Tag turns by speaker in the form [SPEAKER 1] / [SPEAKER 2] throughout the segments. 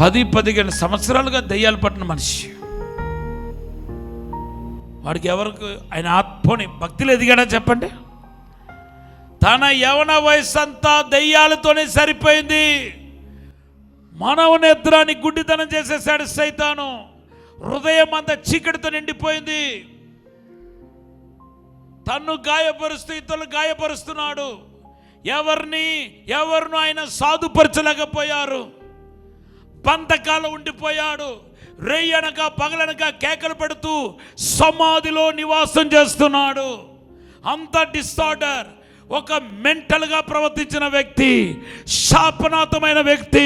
[SPEAKER 1] 10-15 సంవత్సరాలుగా దెయ్యాలు పట్టిన మనిషి. వాడికి ఎవరికి ఆయన ఆత్మని భక్తిలో ఎదిగాడా చెప్పండి? తన యవన వయసు అంతా దెయ్యాలతోనే సరిపోయింది. మానవ నేత్రాన్ని గుడ్డితనం చేసేసాడు సైతాను. హృదయం అంతా చీకటితో నిండిపోయింది. తన్ను గాయపరుస్తూ ఇతరులు గాయపరుస్తున్నాడు. ఎవరిను ఆయన సాధుపరచలేకపోయారు. బంధకాలు ఉండిపోయాడు. రేయనక పగలనక కేకలు పెడుతూ సమాధిలో నివాసం చేస్తున్నాడు. అంత డిసార్డర్. ఒక మెంటల్గా ప్రవర్తించిన వ్యక్తి, శాపనాతమైన వ్యక్తి,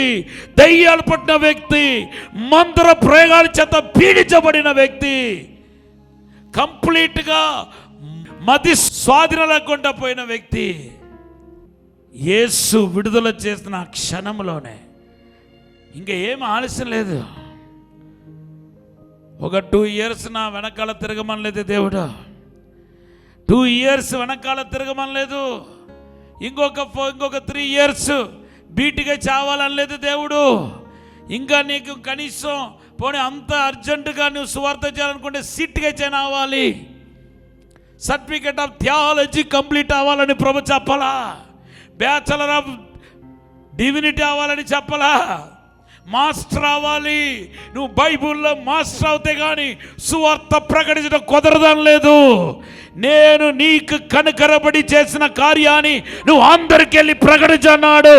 [SPEAKER 1] దయ్యాలు పట్టిన వ్యక్తి, మంత్ర ప్రయోగాల చేత పీడించబడిన వ్యక్తి, కంప్లీట్గా మతి స్వాధీనం లేకుండా పోయిన వ్యక్తి. యేసు విడుదల చేసిన క్షణంలోనే ఇంకా ఏం ఆలస్యం లేదు. ఒక 2 years నా వెనకాల తిరగమనలేదు దేవుడు. 2 years వెనకాల తిరగమనలేదు. ఇంకొక 3 years బీటిగా చావాలనలేదు దేవుడు. ఇంకా నీకు కనీసం పోనీ అంత అర్జెంటుగా నువ్వు సువార్త చేయాలనుకుంటే సిట్గా చేయనావాలి. సర్టిఫికెట్ ఆఫ్ థియాలజీ కంప్లీట్ అవ్వాలని ప్రభు చెప్పలా. బ్యాచలర్ ఆఫ్ డివినిటీ అవ్వాలని చెప్పలా. మాస్టర్ అవ్వాలి. నువ్వు బైబుల్లో మాస్టర్ అవుతే కానీ సువార్త ప్రకటించడం కుదరదని లేదు. నేను నీకు కనుకరబడి చేసిన కార్యాన్ని నువ్వు అందరికి వెళ్ళి ప్రకటించన్నాడు.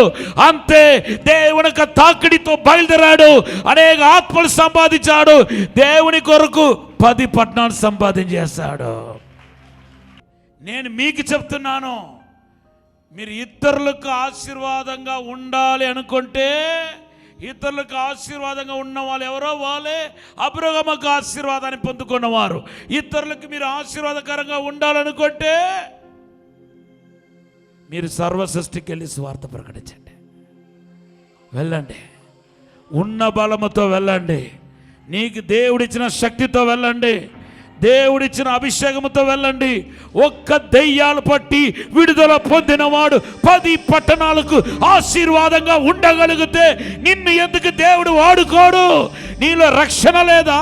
[SPEAKER 1] అంతే. దేవుని తాకిడితో బయలుదేరాడు. అనేక ఆత్మలు సంపాదించాడు. దేవుని కొరకు 10 పట్టణాలు సంపాదించేశాడు. నేను మీకు చెప్తున్నాను, మీరు ఇతరులకు ఆశీర్వాదంగా ఉండాలి అనుకుంటే, ఇతరులకు ఆశీర్వాదంగా ఉన్న వాళ్ళు ఎవరో వాళ్ళే అబ్రహాముకు ఆశీర్వాదాన్ని పొందుకున్నవారు. ఇతరులకు మీరు ఆశీర్వాదకరంగా ఉండాలనుకుంటే మీరు సర్వసృష్టికి వెళ్ళి స్వార్థ ప్రకటించండి. వెళ్ళండి. ఉన్న బలముతో వెళ్ళండి. నీకు దేవుడిచ్చిన శక్తితో వెళ్ళండి. దేవుడిచ్చిన అభిషేకముతో వెళ్ళండి. ఒక్క దెయ్యాలు పట్టి విడుదల పొందినవాడు 10 పట్టణాలకు ఆశీర్వాదంగా ఉండగలిగితే నిన్ను ఎందుకు దేవుడు వాడుకోడు? నీలో రక్షణ లేదా?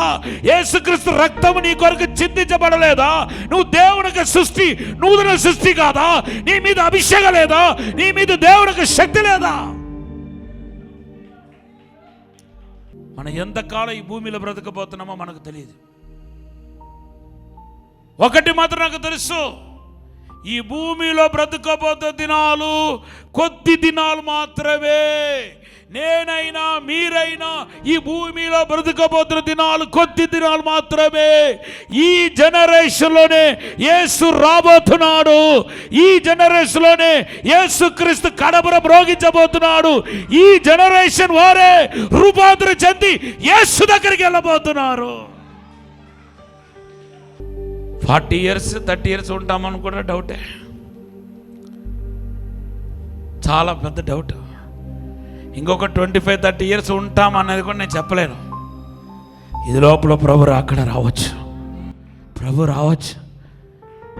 [SPEAKER 1] యేసుక్రీస్తు రక్తము నీ కొరకు చిందించబడలేదా? నువ్వు దేవునికి సృష్టి, నూతన సృష్టి కాదా? నీ మీద అభిషేకం లేదా? నీ మీద దేవునికి శక్తి లేదా? మనం ఎంతకాలం ఈ భూమిలో బ్రతకబోతున్నామో మనకు తెలియదు. ఒకటి మాత్రం నాకు తెలుసు, ఈ భూమిలో బ్రతకబోతున్న దినాలు కొద్ది దినాలు మాత్రమే. నేనైనా మీరైనా ఈ భూమిలో బ్రతకబోతున్న దినాలు కొద్ది దినాలు మాత్రమే. ఈ జనరేషన్లోనే యేసు రాబోతున్నాడు. ఈ జనరేషన్లోనే యేసుక్రీస్తు కడబర మ్రోగించబోతున్నాడు. ఈ జనరేషన్ వారే రూపాంతరం చెంది యేసు దగ్గరికి వెళ్ళబోతున్నారు. 40 years 30 years ఉంటామని కూడా డౌటే. చాలా పెద్ద డౌట్. ఇంకొక 25-30 years ఉంటామనేది కూడా నేను చెప్పలేను. ఇది లోపల ప్రభు అక్కడ రావచ్చు.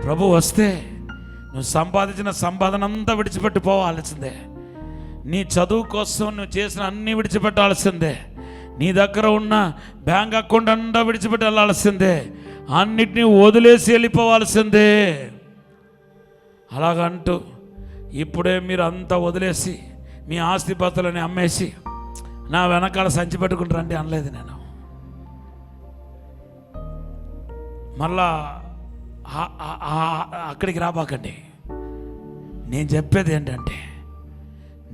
[SPEAKER 1] ప్రభు వస్తే నువ్వు సంపాదించిన సంపాదన అంతా విడిచిపెట్టి పోవాల్సిందే. నీ చదువు కోసం నువ్వు చేసిన అన్నీ విడిచిపెట్టాల్సిందే. నీ దగ్గర ఉన్న బ్యాంక్ అకౌంట్ అంతా విడిచిపెట్టి వెళ్ళాల్సిందే. అన్నిటినీ వదిలేసి వెళ్ళిపోవాల్సిందే. అలాగంటూ ఇప్పుడే మీరు అంతా వదిలేసి మీ ఆస్తిపాస్తులని అమ్మేసి నా వెనకాల సంచి పెట్టుకుంటారంటే అనలేదు నేను. మళ్ళా అక్కడికి రాబాకండి. నేను చెప్పేది ఏంటంటే,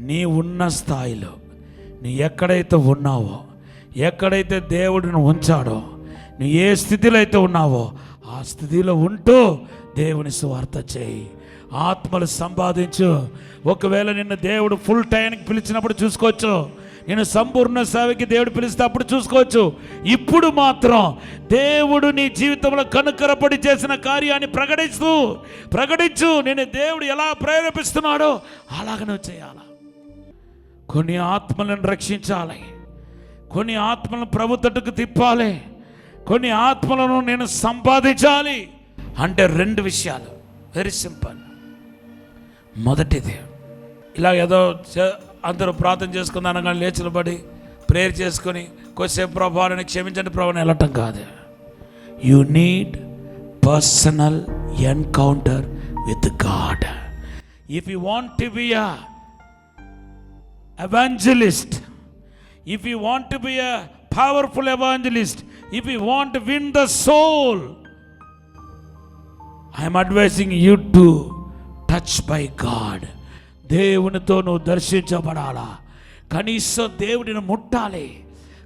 [SPEAKER 1] నీ ఉన్న స్థాయిలో నీ ఎక్కడైతే ఉన్నావో, ఎక్కడైతే దేవుడిని ఉంచాడో, నువ్వు ఏ స్థితిలో అయితే ఉన్నావో ఆ స్థితిలో ఉంటూ దేవుని సువార్త చేయి. ఆత్మలు సంపాదించు. ఒకవేళ నిన్ను దేవుడు ఫుల్ టైంకి పిలిచినప్పుడు చూసుకోవచ్చు. నేను సంపూర్ణ సేవకి దేవుడు పిలిస్తే అప్పుడు చూసుకోవచ్చు. ఇప్పుడు మాత్రం దేవుడు నీ జీవితంలో కనుకరపడి చేసిన కార్యాన్ని ప్రకటించు. నేను దేవుడు ఎలా ప్రేరేపిస్తున్నాడో అలాగ నువ్వు చేయాలి. కొన్ని ఆత్మలను రక్షించాలి. కొన్ని ఆత్మలను ప్రభు తట్టుకు తిప్పాలి. కొన్ని ఆత్మలను నేను సంపాదించాలి అంటే 2 విషయాలు. Very simple. మొదటిది, ఇలా ఏదో అందరూ ప్రార్థన చేసుకుందానగా లేచినబడి ప్రేయర్ చేసుకొని కొద్దిసేపు ప్రభావాన్ని క్షమించండి ప్రభావాన్ని వెళ్ళటం కాదు. You need personal encounter with God. If you want to be a evangelist, if you want to be a powerful evangelist, if you want to win the soul, I am advising you to touch by God. దేవునితో నువ్వు దర్శించబడాలా, కనీసం దేవుడిని ముట్టాలి,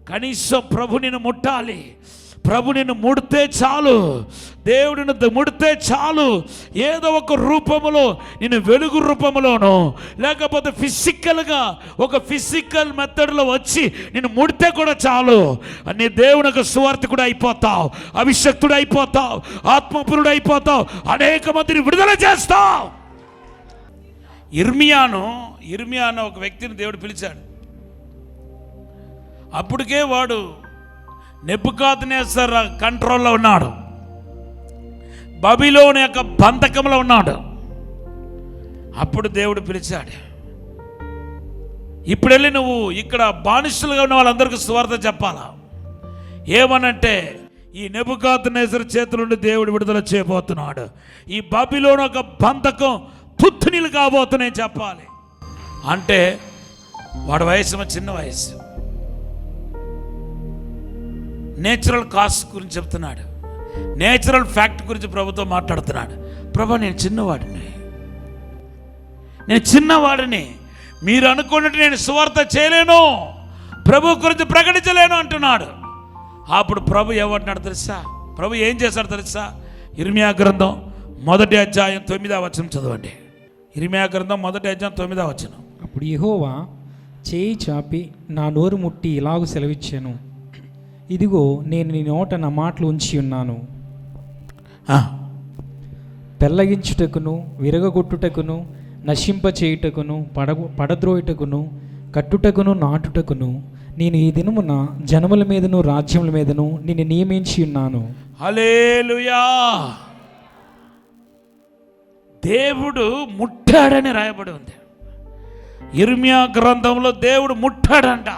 [SPEAKER 1] కనీసం ప్రభుని ముట్టాలి. ప్రభు నిన్ను ముడితే చాలు, దేవుడిని ముడితే చాలు. ఏదో ఒక రూపములో, నేను వెలుగు రూపంలోనో లేకపోతే ఫిజికల్గా ఒక ఫిజికల్ మెథడ్లో వచ్చి నేను ముడితే కూడా చాలు. నీ దేవునికి సువార్థికుడు అయిపోతావు, అభిషక్తుడు అయిపోతావు, ఆత్మపురుడు అయిపోతావు, అనేక మందిని విడుదల చేస్తావు. ఇర్మియాను ఒక వ్యక్తిని దేవుడు పిలిచాడు. అప్పటికే వాడు నెబుకద్నెజర్ కంట్రోల్లో ఉన్నాడు, బబిలోను యొక్క బంధకంలో ఉన్నాడు. అప్పుడు దేవుడు పిలిచాడు, ఇప్పుడు వెళ్ళి నువ్వు ఇక్కడ బానిసలుగా ఉన్న వాళ్ళందరికీ సువార్త చెప్పాలా. ఏమనంటే, ఈ నెబుకద్నెజర్ చేతుల నుండి దేవుడు విడుదల చేయబోతున్నాడు, ఈ బబిలోను యొక్క బంధకం తుత్తునీలు కాబోతున్నాయి చెప్పాలి. అంటే వాడి వయసు చిన్న వయసు, నేచురల్ కాస్ట్ గురించి చెప్తున్నాడు, నేచురల్ ఫ్యాక్ట్ గురించి ప్రభుతో మాట్లాడుతున్నాడు. ప్రభు నేను చిన్నవాడిని, మీరు అనుకున్నట్టు నేను సువార్త చేయలేను, ప్రభు గురించి ప్రకటించలేను అంటున్నాడు. అప్పుడు ప్రభు ఏమంటున్నాడు తెలుసా? ప్రభు ఏం చేశాడు తెలుసా? ఇర్మియా గ్రంథం 1వ అధ్యాయం 9వ వచనం చదవండి. ఇర్మియా గ్రంథం 1వ అధ్యాయం 9వ వచనం.
[SPEAKER 2] అప్పుడు యెహోవా చేయి చాపి నా నోరు ముట్టి ఇలాగు సెలవిచ్చాను, ఇదిగో నేను నీ నోట నా మాటలు ఉంచి ఉన్నాను. పెళ్ళగించుటకును, విరగగొట్టుటకును, నశింపచేయుటకును, పడద్రోయుటకును, కట్టుటకును, నాటుటకును నేను ఈ దినమున జనముల మీదను రాజ్యముల మీదను నిన్ను నియమించి ఉన్నాను.
[SPEAKER 1] హల్లెలూయా. దేవుడు ముట్టాడని రాయబడి ఉంది. ఇర్మియా గ్రంథంలో దేవుడు ముట్టాడంట,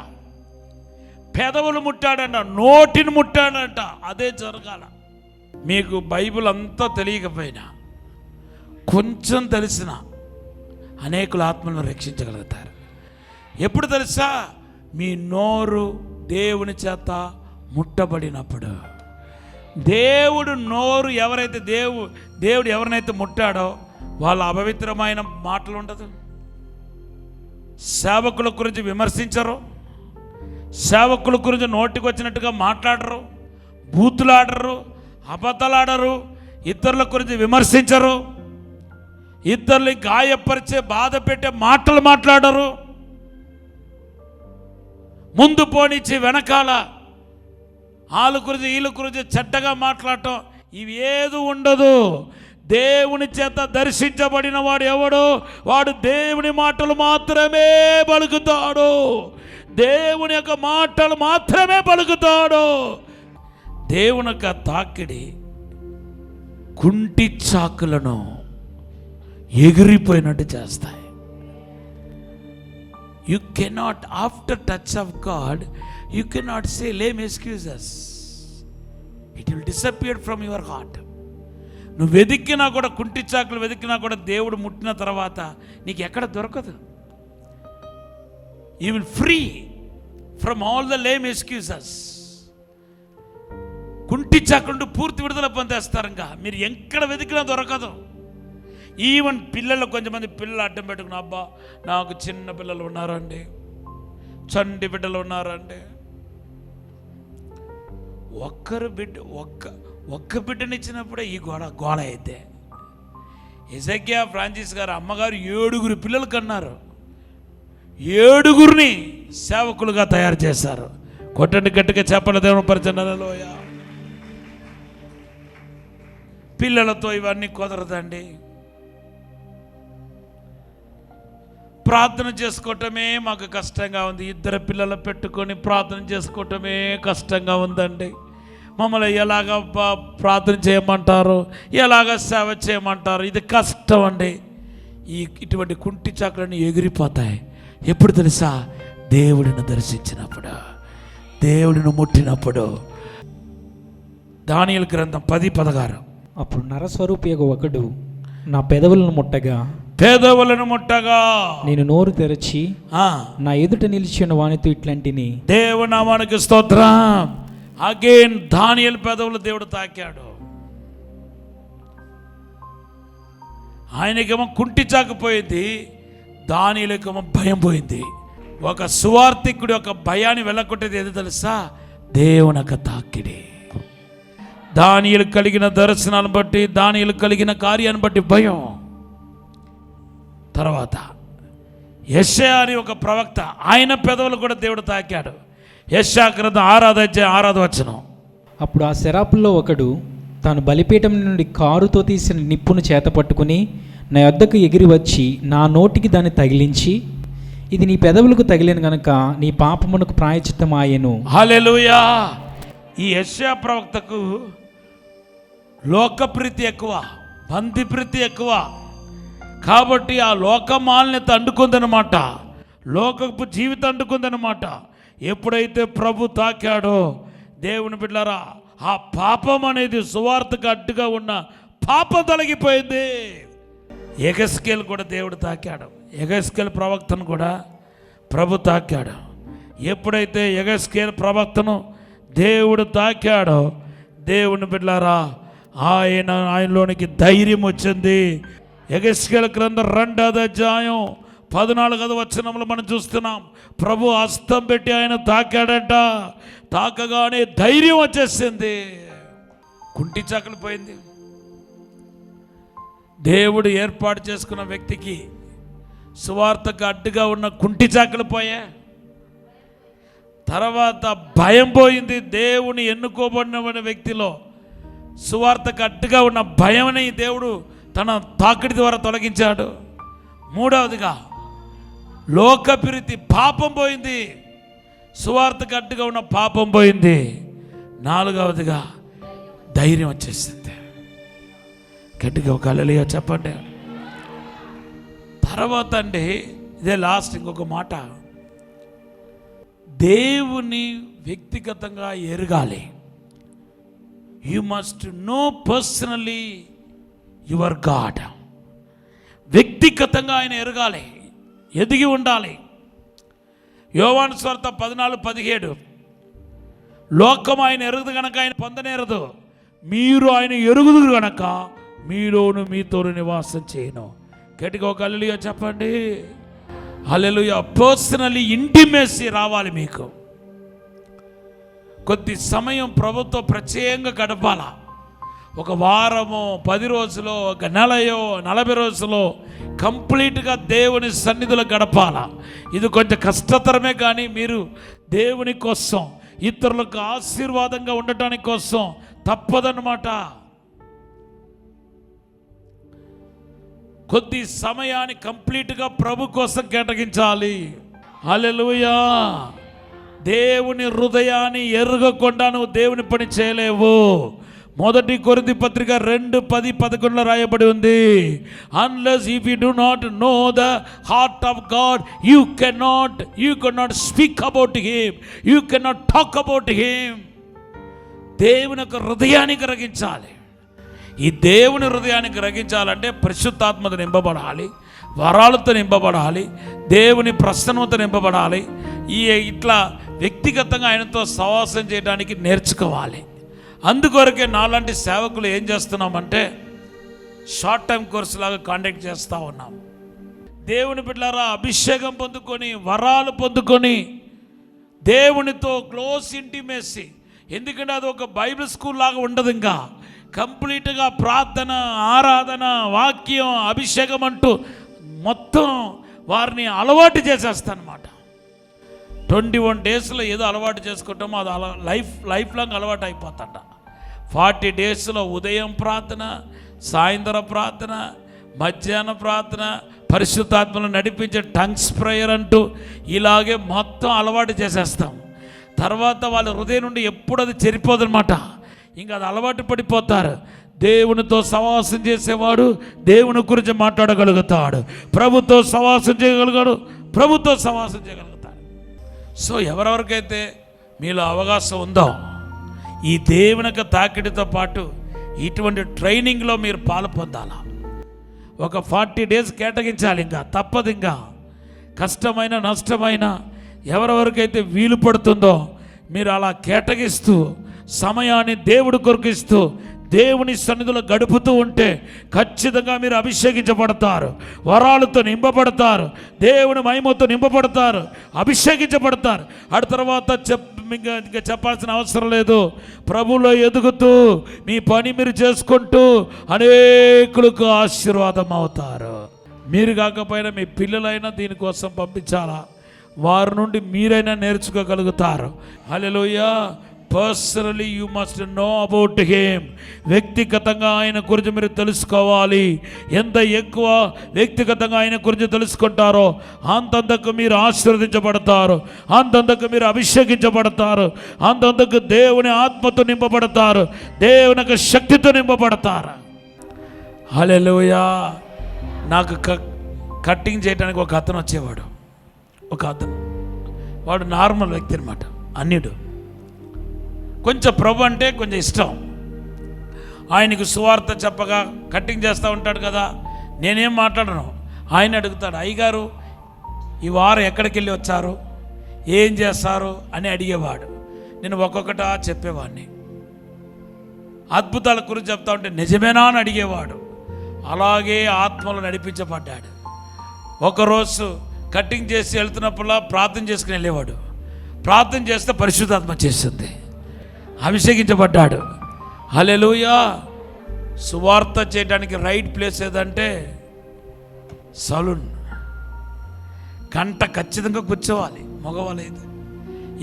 [SPEAKER 1] పెదవులు ముట్టాడంట, నోటిని ముట్టాడంట. అదే జరగాల. మీకు బైబిల్ అంతా తెలియకపోయినా కొంచెం తెలిసిన అనేకుల ఆత్మలను రక్షించగలుగుతారు. ఎప్పుడు తెలుసా? మీ నోరు దేవుని చేత ముట్టబడినప్పుడు. దేవుడు నోరు దేవుడు ఎవరినైతే ముట్టాడో వాళ్ళ అపవిత్రమైన మాటలు ఉండదు. సేవకుల గురించి విమర్శించరు, సేవకుల గురించి నోటికి వచ్చినట్టుగా మాట్లాడరు, బూతులాడరు, అబద్ధాలాడరు, ఇతరుల గురించి విమర్శించరు, ఇతరుల్ని గాయపరిచే బాధ పెట్టే మాటలు మాట్లాడరు, ముందు పోనిచ్చి వెనకాల వాళ్ళ గురించి వీళ్ళ గురించి చెడ్డగా మాట్లాడటం ఇవి ఏది ఉండదు. దేవుని చేత దర్శించబడిన వాడు ఎవడో వాడు దేవుని మాటలు మాత్రమే పలుకుతాడు, దేవుని యొక్క మాటలు మాత్రమే పలుకుతాడు. దేవుని యొక్క తాకిడి కుంటి చాకులను ఎగిరిపోయినట్టు చేస్తాయి. You cannot, after touch of God, you cannot say lame excuses. It will disappear from your heart. నువ్వు వెతికినా కూడా, కుంటి చాకులు వెతికినా కూడా దేవుడు ముట్టిన తర్వాత నీకు ఎక్కడ దొరకదు. You will free from all the lame excuses. కుంటి చాకులు పూర్తి విడుదల పొందేస్తారు. ఇంకా మీరు ఎక్కడ వెతికినా దొరకదు. ఈవెన్ పిల్లలు, కొంతమంది పిల్లలు అడ్డం పెట్టుకుని, అబ్బా నాకు చిన్న పిల్లలు ఉన్నారండి, చంటి బిడ్డలు ఉన్నారండి. ఒక్క బిడ్డనిచ్చినప్పుడే ఈ గోడ అయితే. ఎజెకియా ఫ్రాన్సిస్ గారు అమ్మగారు 7 పిల్లలు కన్నారు, 7 సేవకులుగా తయారు చేశారు. కొట్టండి గట్టిగా చెప్పండి, దేవుని పరిచర్యలోయ. పిల్లలతో ఇవన్నీ కుదరదండి. ప్రార్థన చేసుకోవటమే మాకు కష్టంగా ఉంది. 2 పిల్లలు పెట్టుకొని ప్రార్థన చేసుకోవటమే కష్టంగా ఉందండి. మమ్మల్ని ఎలాగ ప్రార్థన చేయమంటారు, ఎలాగ సేవ చేయమంటారు, ఇది కష్టం అండి. ఇటువంటి కుంటి చాకులన్నీ ఎగిరిపోతాయి. ఎప్పుడు తెలుసా? దేవుడిని దర్శించినప్పుడు. దేవుడిని ముట్టినప్పుడు. దానియేలు గ్రంథం 10:16.
[SPEAKER 2] అప్పుడు నరస్వరూపి ఒకడు నా పెదవులను ముట్టగా నేను నోరు తెరచి నా ఎదుట నిలిచిన వానితో ఇట్లాంటిని.
[SPEAKER 1] దేవునామానికి స్తోత్రం. అగైన్ దానియేలు పెదవులు దేవుడు తాకాడు. ఆయనకేమో కుంటి చాకపోయింది, దానియేలుకేమో భయం పోయింది. ఒక సువార్థికుడి యొక్క భయాన్ని వెళ్ళగొట్టేది ఏదో తెలుసా? దేవుని యొక్క తాకిడి. దానియేలు కలిగిన దర్శనాన్ని బట్టి, దానియేలు కలిగిన కార్యాన్ని బట్టి భయం. తర్వాత యెషయా అని ఒక ప్రవక్త, ఆయన పెదవులు కూడా దేవుడు తాకాడు. యెషయా గ్రంథం 6:6.
[SPEAKER 2] అప్పుడు ఆ శరాపుల్లో ఒకడు తాను బలిపీఠం నుండి కారుతో తీసిన నిప్పును చేత పట్టుకుని నా యొద్దకు ఎగిరి వచ్చి నా నోటికి దాన్ని తగిలించి, ఇది నీ పెదవులకు తగిలిన గనక నీ పాపమునకు ప్రాయశ్చిత్తమాయెను.
[SPEAKER 1] హల్లెలూయా. ఈ యెషయా ప్రవక్తకు లోకప్రీతి ఎక్కువ, బంధిప్రీతి ఎక్కువ. కాబట్టి ఆ లోకమాలిన్యత అంటుకుందనమాట, లోకపు జీవితం అంటుకుందనమాట. ఎప్పుడైతే ప్రభు తాకాడో, దేవుని బిడ్డలారా, ఆ పాపం అనేది సువార్తకు అడ్డుగా ఉన్న పాపం తొలగిపోయింది. యెహెజ్కేలు కూడా దేవుడు తాకాడు. యెహెజ్కేలు ప్రవక్తను కూడా ప్రభు తాకాడు. ఎప్పుడైతే యెహెజ్కేలు ప్రవక్తను దేవుడు తాకాడో, దేవుని బిడ్డలారా, ఆయనలోనికి ధైర్యం వచ్చింది. యెహెజ్కేలు గ్రంథం 2:14 మనం చూస్తున్నాం. ప్రభు హస్తం పెట్టి ఆయన తాకాడట. తాకగానే ధైర్యం వచ్చేసింది, కుంటి చాకలి పోయింది. దేవుడు ఏర్పాటు చేసుకున్న వ్యక్తికి సువార్తకు అడ్డుగా ఉన్న కుంటి చాకలి పోయా. తర్వాత భయం పోయింది. దేవుని ఎన్నుకోబడిన వ్యక్తిలో సువార్తకు అడ్డుగా ఉన్న భయమని దేవుడు తన తాకిడి ద్వారా తొలగించాడు. మూడవదిగా లోకప్రీతి, పాపం పోయింది. సువార్తకు అడ్డుగా ఉన్న పాపం పోయింది. నాలుగవదిగా ధైర్యం వచ్చేసింది. గట్టిగా ఒక హల్లెలూయా చెప్పండి. తర్వాత అండి, ఇదే లాస్ట్ ఇంకొక మాట, దేవుని వ్యక్తిగతంగా ఎరగాలి. You must know personally your god. వ్యక్తిగతంగా ఆయన ఎరగాలి, ఎదిగి ఉండాలి. యోహాను సువార్త 14:17, లోకం ఆయన ఎరుగుదు గనక ఆయన పొందనేరదు, మీరు ఆయన ఎరుగుదురు గనక మీలోను మీతోను నివాసం చేయను. గట్టిగా ఒక హల్లెలూయా చెప్పండి. హల్లెలూయా. పర్సనలీ ఇంటిమేసీ రావాలి మీకు. కొద్ది సమయం ప్రభుత్వ ప్రత్యేకంగా గడపాల. ఒక వారమో 10 రోజులో, ఒక నెలయో 40 రోజులో కంప్లీట్గా దేవుని సన్నిధిలో గడపాల. ఇది కొంచెం కష్టతరమే, కానీ మీరు దేవుని కోసం, ఇతరులకు ఆశీర్వాదంగా ఉండటానికి కోసం తప్పదన్నమాట. కొద్ది సమయాన్ని కంప్లీట్గా ప్రభు కోసం కేటాయించాలి. హల్లెలూయా. దేవుని హృదయాన్ని ఎరుగకుండా నువ్వు దేవుని పని చేయలేవు. 1 కొరింథీ పత్రిక 2:10-11 రాయబడి ఉంది. Unless if you do not know the heart of God, you cannot speak about him, you cannot talk about him. దేవుని యొక్క హృదయాన్ని గ్రహించాలి. ఈ దేవుని హృదయాన్ని గ్రహించాలంటే పరిశుద్ధాత్మతో నింపబడాలి, వరాలతో నింపబడాలి, దేవుని ప్రసన్నతో నింపబడాలి. ఇట్లా వ్యక్తిగతంగా ఆయనతో సహవాసం చేయడానికి నేర్చుకోవాలి. అందుకొరకే నాలాంటి సేవకులు ఏం చేస్తున్నామంటే షార్ట్ టైం కోర్సు లాగా కాండక్ట్ చేస్తూ ఉన్నాం. దేవుని బిడ్డలారా, అభిషేకం పొందుకొని, వరాలు పొందుకొని, దేవునితో క్లోజ్ ఇంటిమేసీ. ఎందుకంటే అది ఒక బైబిల్ స్కూల్ లాగా ఉండదు. ఇంకా కంప్లీట్గా ప్రార్థన, ఆరాధన, వాక్యం, అభిషేకం అంటూ మొత్తం వారిని అలవాటు చేసేస్తానమాట. 21 డేస్లో ఏదో అలవాటు చేసుకుంటామో అది లైఫ్ లాంగ్ అలవాటు అయిపోతాడ. 40 డేస్లో ఉదయం ప్రార్థన, సాయంత్రం ప్రార్థన, మధ్యాహ్న ప్రార్థన, పరిశుద్ధాత్మను నడిపించే టంగ్స్ ప్రేయర్ అంటూ ఇలాగే మొత్తం అలవాటు చేసేస్తాం. తర్వాత వాళ్ళ హృదయం నుండి ఎప్పుడు అది చెరిపోదన్నమాట. ఇంకా అది అలవాటు పడిపోతారు. దేవునితో సహవాసం చేసేవాడు దేవుని గురించి మాట్లాడగలుగుతాడు, ప్రభుతో సహవాసం చేయగలుగుతాడు, ప్రభుతో సహవాసం చేయగలుగుతాడు. సో ఎవరెవరికైతే మీలో అవకాశం ఉందో ఈ దేవునికి తాకిడితో పాటు ఇటువంటి ట్రైనింగ్లో మీరు పాలు పొందాలా. ఒక 40 డేస్ కేటాయించాలి. ఇంకా తప్పదు. ఇంకా కష్టమైన నష్టమైన ఎవరెవరికైతే వీలు పడుతుందో మీరు అలా కేటాయిస్తూ సమయాన్ని దేవుడి కొరకు ఇస్తూ దేవుని సన్నిధిలో గడుపుతూ ఉంటే ఖచ్చితంగా మీరు అభిషేకించబడతారు, వరాలతో నింపబడతారు, దేవుని మహిమతో నింపబడతారు, అభిషేకించబడతారు. ఆ తర్వాత ఇంకా చెప్పాల్సిన అవసరం లేదు. ప్రభువులో ఎదుగుతూ మీ పని మీరు చేసుకుంటూ అనేకులకు ఆశీర్వాదం అవుతారు. మీరు కాకపోయినా మీ పిల్లలైనా దీనికోసం పంపించాలా, వారి నుండి మీరైనా నేర్చుకోగలుగుతారు. Hallelujah. Personally you must know about him. వ్యక్తిగతంగా ఆయన గురించి మీరు తెలుసుకోవాలి. ఎంత ఎక్కువ వ్యక్తిగతంగా ఆయన గురించి తెలుసుకుంటారో అంతంతకు మీరు ఆశీర్వదించబడతారు, అంతంతకు మీరు అభిషేకించబడతారు, అంతంతకు దేవుని ఆత్మతో నింపబడతారు, దేవుని యొక్క శక్తితో నింపబడతారు. హల్లెలూయా. నాకు కట్టింగ్ చేయడానికి ఒక అతను వచ్చేవాడు. ఒక అతను, వాడు నార్మల్ వ్యక్తి అనమాట, అన్యుడు. కొంచెం ప్రభు అంటే కొంచెం ఇష్టం. ఆయనకు సువార్త చెప్పగా కట్టింగ్ చేస్తూ ఉంటాడు కదా. నేనేం మాట్లాడను. ఆయన అడుగుతాడు, అయ్యగారు ఈ వారం ఎక్కడికి వెళ్ళి వచ్చారు, ఏం చేస్తారు అని అడిగేవాడు. నేను ఒక్కొక్కటా చెప్పేవాడిని. అద్భుతాల గురించి చెప్తా ఉంటే నిజమేనా అని అడిగేవాడు. అలాగే ఆత్మలో నడిపించబడ్డాడు. ఒకరోజు కట్టింగ్ చేసి వెళ్తున్నప్పుడులా ప్రార్థన చేసుకుని వెళ్ళేవాడు. ప్రార్థన చేస్తే పరిశుద్ధాత్మ చేస్తుంది, అభిషేకించబడ్డాడు. హల్లెలూయా. సువార్త చేయడానికి రైట్ ప్లేస్ ఏదంటే సలూన్. గంట ఖచ్చితంగా కూర్చోవాలి మగవాళ్ళు అయితే.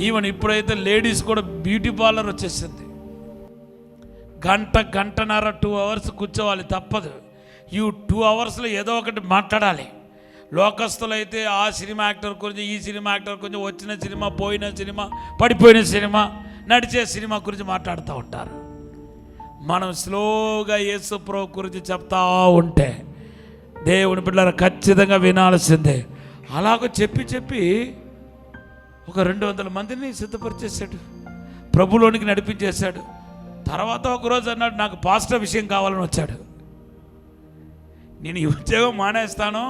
[SPEAKER 1] ఈవెన్ ఇప్పుడైతే లేడీస్ కూడా బ్యూటీ పార్లర్ వచ్చేసింది. గంటన్నర 2 అవర్స్ కూర్చోవాలి, తప్పదు. 2 అవర్స్లో ఏదో ఒకటి మాట్లాడాలి. లోకస్తులు అయితే ఆ సినిమా యాక్టర్ గురించి, ఈ సినిమా యాక్టర్ గురించి, వచ్చిన సినిమా, పోయిన సినిమా, పడిపోయిన సినిమా, నడిచే సినిమా గురించి మాట్లాడుతూ ఉంటారు. మనం స్లోగా యేసు ప్రభు గురించి చెప్తా ఉంటే దేవుని బిడ్డలు ఖచ్చితంగా వినాల్సిందే. అలాగ చెప్పి ఒక 200 మందిని సిద్ధపరిచేశాడు, ప్రభులోనికి నడిపించేశాడు. తర్వాత ఒకరోజు అన్నాడు, నాకు పాస్టర్ విషయం కావాలని వచ్చాడు. నేను ఈ ఉద్యోగం మానేస్తాను,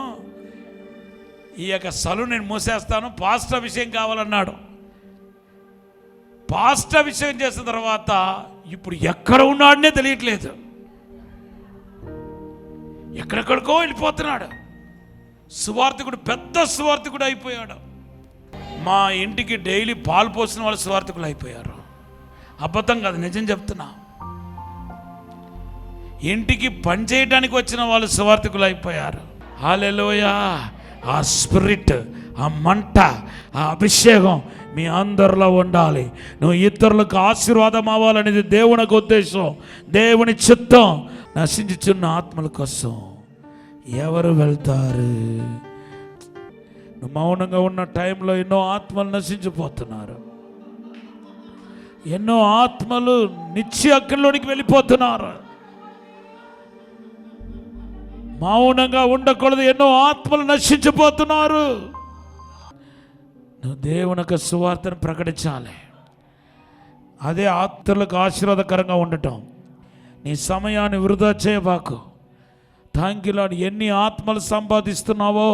[SPEAKER 1] ఈ యొక్క సలూన్ నేను మూసేస్తాను, పాస్టర్ విషయం కావాలన్నాడు. పాస్టర్ విషయం చేసిన తర్వాత ఇప్పుడు ఎక్కడ ఉన్నాడనే తెలియట్లేదు, ఎక్కడెక్కడికో వెళ్ళిపోతున్నాడు. సువార్థికుడు, పెద్ద సువార్థికుడు అయిపోయాడు. మా ఇంటికి డైలీ పాలు పోసిన వాళ్ళు సువార్థికులు అయిపోయారు. అబద్ధం కాదు, నిజం చెప్తున్నా. ఇంటికి పని చేయడానికి వచ్చిన వాళ్ళు సువార్థికులు అయిపోయారు. హల్లెలూయా. ఆ స్పిరిట్, ఆ మంట, ఆ అభిషేకం మీ అందరిలో ఉండాలి. నువ్వు ఇతరులకు ఆశీర్వాదం అవ్వాలనేది దేవుని ఉద్దేశం, దేవుని చిత్తం. నశించుచున్న ఆత్మల కోసం ఎవరు వెళ్తారు? నువ్వు మౌనంగా ఉన్న టైంలో ఎన్నో ఆత్మలు నశించిపోతున్నారు, ఎన్నో ఆత్మలు నిత్య అగ్నిలోనికి వెళ్ళిపోతున్నారు. మౌనంగా ఉండకూడదు, ఎన్నో ఆత్మలు నశించిపోతున్నారు. నువ్వు దేవుని యొక్క సువార్తను ప్రకటించాలి. అదే ఆత్మలకు ఆశీర్వాదకరంగా ఉండటం. నీ సమయాన్ని వృధా చేయబాకు. Thank you lord. ఎన్ని ఆత్మలు సంపాదిస్తున్నావో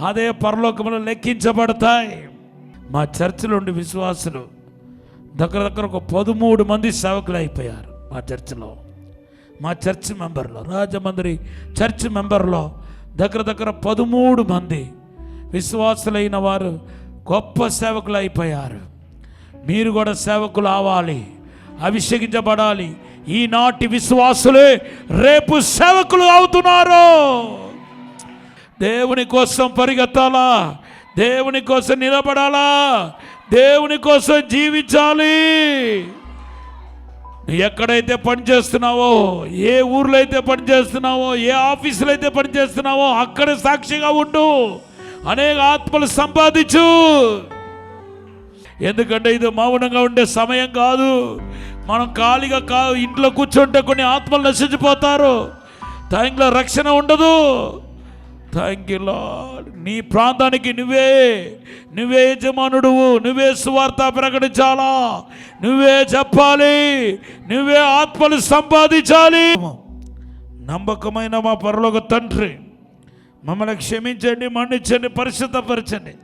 [SPEAKER 1] అదే పరలోకంలో లెక్కించబడతాయి. మా చర్చిలో ఉండి విశ్వాసులు దగ్గర ఒక 13 మంది సేవకులు అయిపోయారు. మా చర్చిలో, మా చర్చ్ మెంబర్లో, రాజమండ్రి చర్చ్ మెంబర్లో దగ్గర 13 మంది విశ్వాసులైన వారు గొప్ప సేవకులు అయిపోయారు. మీరు కూడా సేవకులు అవ్వాలి, అభిషేకించబడాలి. ఈనాటి విశ్వాసులే రేపు సేవకులు అవుతున్నారు. దేవుని కోసం పరిగెత్తాలా, దేవుని కోసం నిలబడాలా, దేవుని కోసం జీవించాలి. ఎక్కడైతే పని చేస్తున్నావో, ఏ ఊర్లో అయితే పని చేస్తున్నావో, ఏ ఆఫీసులో అయితే పని చేస్తున్నావో అక్కడ సాక్షిగా ఉండు. అనేక ఆత్మలు సంపాదించు. ఎందుకంటే ఇది మౌనంగా ఉండే సమయం కాదు. మనం ఖాళీగా ఇంట్లో కూర్చుంటే కొన్ని ఆత్మలు నశించిపోతారు. టైంలో రక్షణ ఉండదు. Thank you lord. నీ ప్రాంతానికి నువ్వే యజమానుడువు. నువ్వే సువార్త ప్రకటించాలా, నువ్వే చెప్పాలి, నువ్వే ఆత్మలు సంపాదించాలి. నమ్మకమైన మా పరలోక తండ్రి, మమ్మల్ని క్షమించండి, మన్నించండి, పరిశుద్ధపరచండి.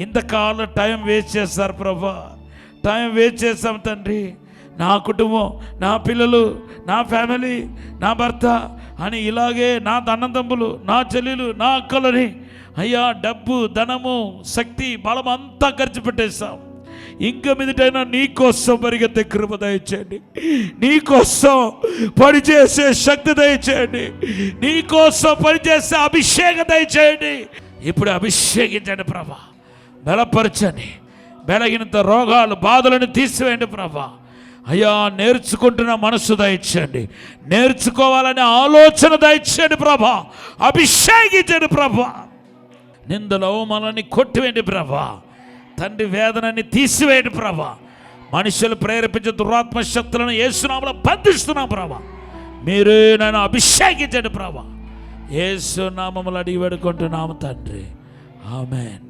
[SPEAKER 1] ఇంతకాలం టైం వేస్ట్ చేస్తారు ప్రభా, టైం వేస్ట్ చేస్తాం తండ్రి. నా కుటుంబం, నా పిల్లలు, నా ఫ్యామిలీ, నా భర్త అని ఇలాగే నా అన్నదమ్ములు, నా చెల్లెలు, నా అక్కలని అయ్యా డబ్బు, ధనము, శక్తి, బలం అంతా ఖర్చు పెట్టేస్తాం. ఇంక మీదటైనా నీకోసం పరిగెత్తే కృప దయచేయండి, నీకోసం పనిచేసే శక్తి దయచేయండి, నీకోసం పనిచేసే అభిషేకం దయచేయండి. ఇప్పుడు అభిషేకించండి ప్రభా, బలపరచండి, బలహీనత, రోగాలు, బాధలను తీసివేయండి ప్రభా. అయ్యా నేర్చుకుంటున్న మనస్సు దయచేయండి, నేర్చుకోవాలనే ఆలోచన దయచేయండి ప్రభా. అభిషేకించండి ప్రభా. నిందలు, అవమానాన్ని కొట్టివేయండి ప్రభా. తండ్రి వేదనని తీసివేయండి ప్రభా. మనుషులు ప్రేరేపించే దురాత్మ శక్తులను యేసు నామములో బంధిస్తున్నాం ప్రభా. మీరే నన్ను అభిషేకించండి ప్రభా. యేసు నామములో అడిగి వేడుకుంటున్నాము తండ్రి, ఆమేన్.